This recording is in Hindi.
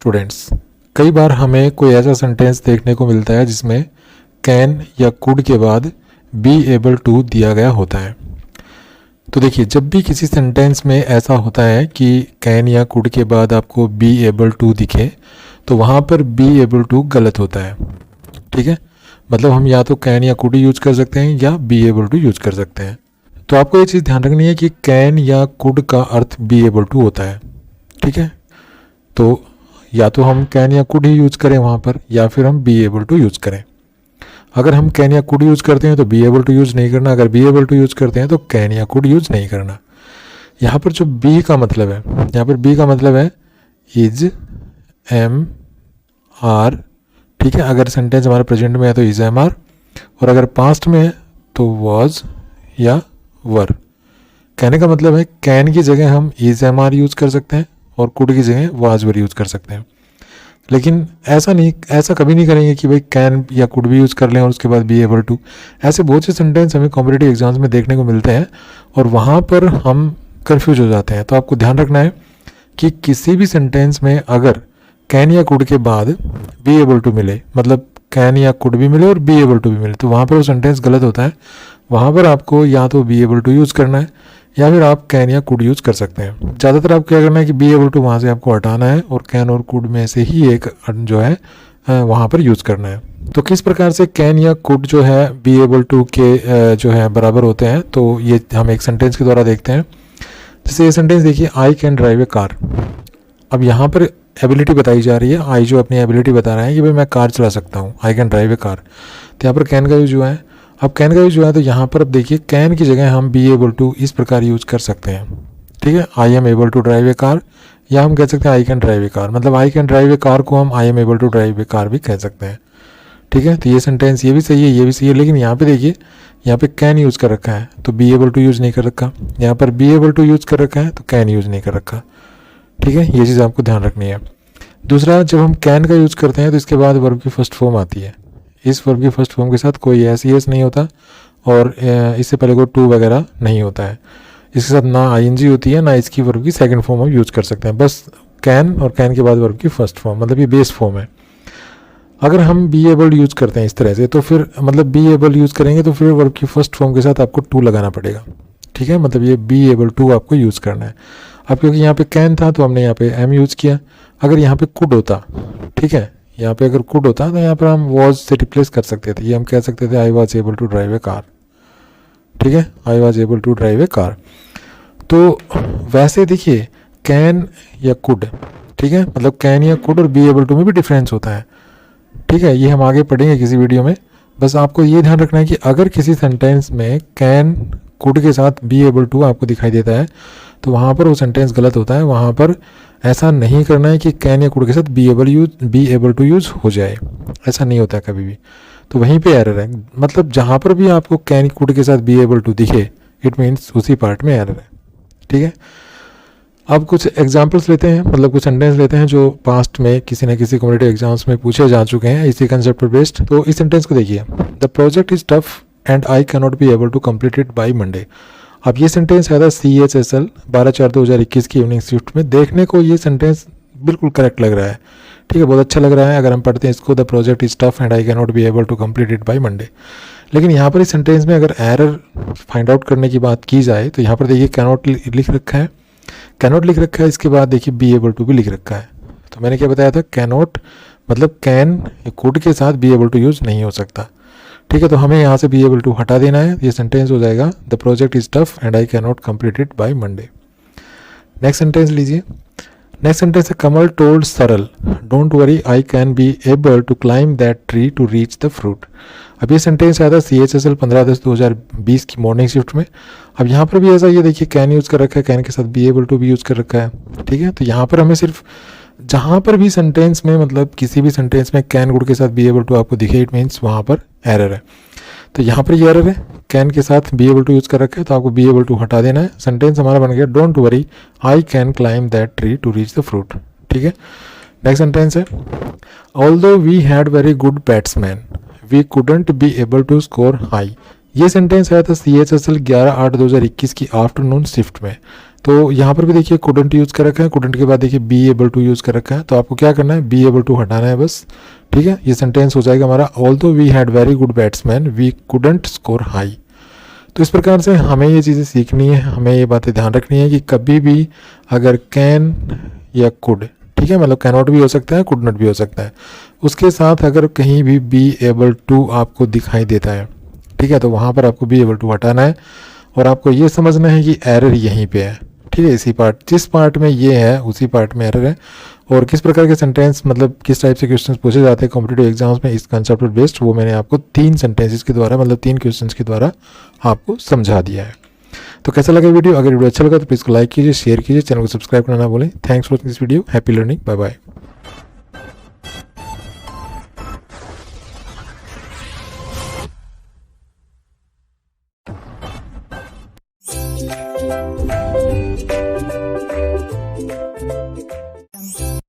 स्टूडेंट्स, कई बार हमें कोई ऐसा सेंटेंस देखने को मिलता है जिसमें कैन या कुड के बाद बी एबल टू दिया गया होता है। तो देखिए, जब भी किसी सेंटेंस में ऐसा होता है कि कैन या कुड के बाद आपको बी एबल टू दिखे तो वहाँ पर बी एबल टू गलत होता है। ठीक है, मतलब हम या तो कैन या कुड यूज कर सकते हैं या बी एबल टू यूज कर सकते हैं। तो आपको ये चीज़ ध्यान रखनी है कि कैन या कुड का अर्थ बी एबल टू होता है। ठीक है, तो या तो हम कैन या कुड ही यूज करें वहाँ पर, या फिर हम बी एबल टू यूज करें। अगर हम कैन या कुड यूज करते हैं तो बी एबल टू यूज नहीं करना, अगर बी एबल टू यूज करते हैं तो कैन या कुड यूज नहीं करना। यहाँ पर जो बी का मतलब है, यहाँ पर बी का मतलब है इज, एम, आर। ठीक है, अगर सेंटेंस हमारे प्रेजेंट में है तो इज, एम, आर, और अगर पास्ट में है तो वॉज या वर। कहने का मतलब है कैन की जगह हम इज, एम, आर यूज कर सकते हैं और कुड की जगह वाज, वर यूज कर सकते हैं। लेकिन ऐसा कभी नहीं करेंगे कि भाई कैन या कुड भी यूज कर लें और उसके बाद बी एबल टू। ऐसे बहुत से सेंटेंस हमें कॉम्पिटिटिव एग्जाम्स में देखने को मिलते हैं और वहाँ पर हम कंफ्यूज हो जाते हैं। तो आपको ध्यान रखना है कि किसी भी सेंटेंस में अगर कैन या कुड के बाद बी एबल टू मिले, मतलब कैन या कुड भी मिले और बी एबल टू भी मिले, तो वहाँ पर वो सेंटेंस गलत होता है। वहाँ पर आपको या तो बी एबल टू यूज़ करना है या फिर आप कैन या कुड यूज़ कर सकते हैं। ज़्यादातर आपको क्या करना है कि बी एबल टू वहाँ से आपको हटाना है और कैन और कुड में से ही एक जो है वहाँ पर यूज़ करना है। तो किस प्रकार से कैन या कुड जो है बी एबल टू के जो है बराबर होते हैं, तो ये हम एक सेंटेंस के द्वारा देखते हैं। जैसे ये सेंटेंस देखिए, आई कैन ड्राइव ए कार। अब यहाँ पर एबिलिटी बताई जा रही है, आई जो अपनी एबिलिटी बता रहा है कि भाई मैं कार चला सकता हूँ, आई कैन ड्राइव ए कार। तो यहाँ पर कैन का यूज हुआ है। अब कैन का यूज हुआ है तो यहाँ पर अब देखिए कैन की जगह हम बी एबल टू इस प्रकार यूज कर सकते हैं। ठीक है, I am able to drive a car, या हम कह सकते हैं I can drive a car. मतलब I can drive a car को हम I am able to drive a car भी कह सकते हैं। ठीक है, तो ये सेंटेंस ये भी सही है, ये भी सही है, लेकिन यहाँ पे देखिए, यहाँ पे कैन यूज कर रखा है तो बी एबल टू यूज नहीं कर रखा। यहाँ पर बी एबल टू यूज कर रखा है तो कैन यूज नहीं कर रखा। ठीक है, ये चीज़ आपको ध्यान रखनी है। दूसरा, जब हम कैन का यूज करते हैं तो इसके बाद वर्ब की फर्स्ट फॉर्म आती है। इस वर्ब की फर्स्ट फॉर्म के साथ कोई एस एस नहीं होता और इससे पहले कोई टू वगैरह नहीं होता है। इसके साथ ना आईएनजी होती है, ना इसकी वर्ब की सेकंड फॉर्म हम यूज कर सकते हैं। बस कैन और कैन के बाद वर्ब की फर्स्ट फॉर्म, मतलब ये बेस फॉर्म है। अगर हम बी एबल यूज करते हैं इस तरह से, तो फिर मतलब बी एबल यूज करेंगे तो फिर वर्ब की फर्स्ट फॉर्म के साथ आपको टू लगाना पड़ेगा। ठीक है, मतलब ये बी एबल टू आपको यूज करना है। अब क्योंकि यहाँ पे कैन था तो हमने यहाँ पे एम यूज किया। अगर यहाँ पे कुड होता, ठीक है, यहाँ पे अगर कुड होता तो यहाँ पर हम वॉज से रिप्लेस कर सकते थे। ये हम कह सकते थे I was able to drive a car. ठीक है, I was able to drive a car. तो वैसे देखिए कैन या कुड, ठीक है, मतलब कैन या कुड और बी एबल टू में भी डिफरेंस होता है। ठीक है, ये हम आगे पढ़ेंगे किसी वीडियो में। बस आपको ये ध्यान रखना है कि अगर किसी सेंटेंस में कैन कुड के साथ बी एबल टू आपको दिखाई देता है तो वहाँ पर वो सेंटेंस गलत होता है। वहाँ पर ऐसा नहीं करना है कि कैन या कुड के साथ बी एबल टू यूज हो जाए, ऐसा नहीं होता है कभी भी। तो वहीं पे एरर है, मतलब जहाँ पर भी आपको कैन कुड के साथ बी एबल टू दिखे, इट मीन्स उसी पार्ट में एरर है। ठीक है, अब कुछ एग्जाम्पल्स लेते हैं, मतलब कुछ सेंटेंस लेते हैं जो पास्ट में किसी न किसी कॉम्पिटिटिव एग्जाम्स में पूछे जा चुके हैं इसी कंसेप्ट पर बेस्ड। तो इस सेंटेंस को देखिए, the project is tough and I can not be able to complete it by Monday. अब ये सेंटेंस आया था CHSL 12/4/2021 की इवनिंग शिफ्ट में। देखने को ये सेंटेंस बिल्कुल करेक्ट लग रहा है। ठीक है, बहुत अच्छा लग रहा है अगर हम पढ़ते हैं इसको, the project is tough and I can not be able to complete it by Monday. लेकिन यहाँ पर इस सेंटेंस में अगर एरर फाइंड आउट करने की बात की जाए तो यहाँ पर देखिए कैनॉट लिख रखा है, कैनॉट लिख रखा है, इसके बाद देखिए बी एबल टू भी लिख रखा है। तो मैंने क्या बताया था, कैनॉट मतलब कैन कुड के साथ बी एबल टू यूज नहीं हो सकता। ठीक है, तो हमें यहाँ से बी एबल टू हटा देना है। ये सेंटेंस हो जाएगा, the project is tough and I can not complete it by Monday. Next sentence लीजिए, नेक्स्ट सेंटेंस है, Kamal told Saral don't worry I can be able to climb that tree to reach the fruit. अब ये सेंटेंस आया था CHSL 15/10/2020 की मॉर्निंग शिफ्ट में। अब यहाँ पर भी ऐसा, ये देखिए कैन यूज़ कर रखा है, कैन के साथ बी एबल टू भी यूज़ कर रखा है। ठीक है, तो यहाँ पर हमें सिर्फ जहाँ पर भी सेंटेंस में, मतलब किसी भी सेंटेंस में कैन गुड के साथ बी एबल टू आपको दिखे, इट मीन्स वहाँ पर एरर है। तो यहाँ पर ये एरर है, कैन के साथ बी एबल टू यूज़ कर रखा है, तो आपको बी एबल टू हटा देना है। सेंटेंस हमारा बन गया, don't worry I can climb that tree to reach the fruit. ठीक है, नेक्स्ट सेंटेंस है, although we had very good batsman we couldn't be able to score high. ये सेंटेंस आया था CHSL 11/8/2021 की आफ्टरनून शिफ्ट में। तो यहाँ पर भी देखिए कुडंट यूज़ कर रखा है, कुडंट के बाद देखिए बी एबल टू यूज़ कर रखा है। तो आपको क्या करना है, बी एबल टू हटाना है बस, ठीक है। ये सेंटेंस हो जाएगा हमारा, although we had very good batsman we couldn't score high. तो इस प्रकार से हमें ये चीज़ें सीखनी है, हमें ये बातें ध्यान रखनी है कि कभी भी अगर कैन या कुड, ठीक है, मतलब कैन नॉट भी हो सकता है, कुड नॉट भी हो सकता है, उसके साथ अगर कहीं भी बी एबल टू आपको दिखाई देता है, ठीक है, तो वहाँ पर आपको बी एबल टू हटाना है और आपको ये समझना है कि एरर यहीं पे है, ठीक है। इसी पार्ट, जिस पार्ट में ये है उसी पार्ट में एरर है। और किस प्रकार के सेंटेंस, मतलब किस टाइप से क्वेश्चंस पूछे जाते हैं कॉम्पिटिटिव एग्जाम्स में इस कंसेप्ट पर बेस्ड, वो मैंने आपको 3 सेंटेंसेस के द्वारा, मतलब 3 क्वेश्चंस के द्वारा आपको समझा दिया है। तो कैसा लगा वीडियो? अगर वीडियो अच्छा लगा तो प्लीज़ को लाइक कीजिए, शेयर कीजिए, चैनल को सब्सक्राइब करना ना भूलें। Thanks for this video, happy learning, bye bye.